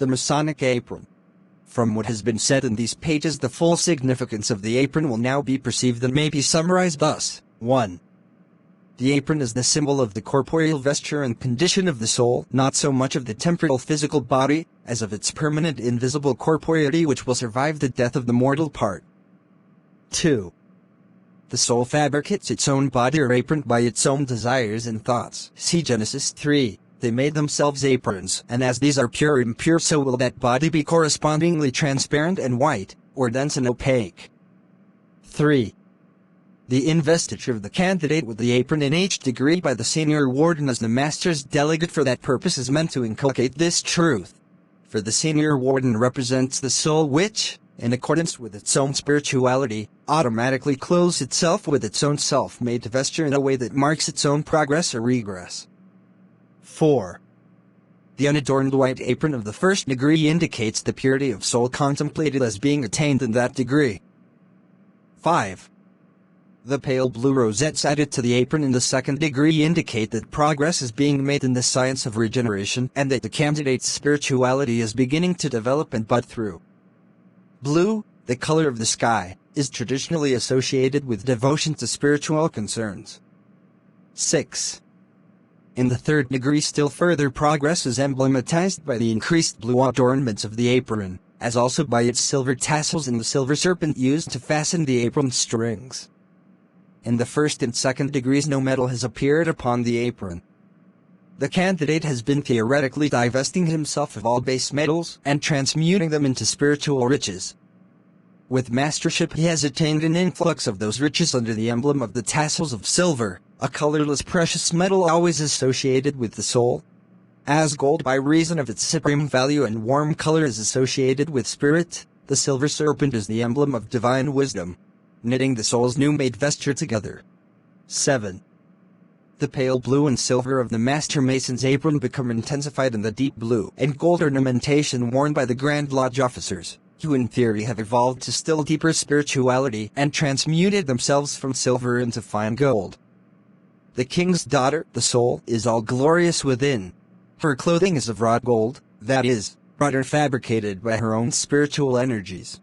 The Masonic apron. From what has been said in these pages, the full significance of the apron will now be perceived and may be summarized thus. 1. The apron is the symbol of the corporeal vesture and condition of the soul, not so much of the temporal physical body, as of its permanent invisible corporeity which will survive the death of the mortal part. 2. The soul fabricates its own body or apron by its own desires and thoughts. See Genesis 3. They made themselves aprons, and as these are pure and impure, so will that body be correspondingly transparent and white, or dense and opaque. 3. The investiture of the candidate with the apron in each degree by the senior warden as the master's delegate for that purpose is meant to inculcate this truth. For the senior warden represents the soul which, in accordance with its own spirituality, automatically clothes itself with its own self-made vesture in a way that marks its own progress or regress. 4. The unadorned white apron of the first degree indicates the purity of soul contemplated as being attained in that degree. 5. The pale blue rosettes added to the apron in the second degree indicate that progress is being made in the science of regeneration and that the candidate's spirituality is beginning to develop and bud through. Blue, the color of the sky, is traditionally associated with devotion to spiritual concerns. 6. In the third degree, still further progress is emblematized by the increased blue adornments of the apron, as also by its silver tassels and the silver serpent used to fasten the apron strings. In the first and second degrees, no metal has appeared upon the apron. The candidate has been theoretically divesting himself of all base metals and transmuting them into spiritual riches. With mastership, he has attained an influx of those riches under the emblem of the tassels of silver, a colorless precious metal always associated with the soul. As gold, by reason of its supreme value and warm color, is associated with spirit, the silver serpent is the emblem of divine wisdom, knitting the soul's new-made vesture together. 7. The pale blue and silver of the Master Mason's apron become intensified in the deep blue and gold ornamentation worn by the Grand Lodge officers, who in theory have evolved to still deeper spirituality and transmuted themselves from silver into fine gold. The king's daughter, the soul, is all glorious within. Her clothing is of wrought gold, that is, wrought or fabricated by her own spiritual energies.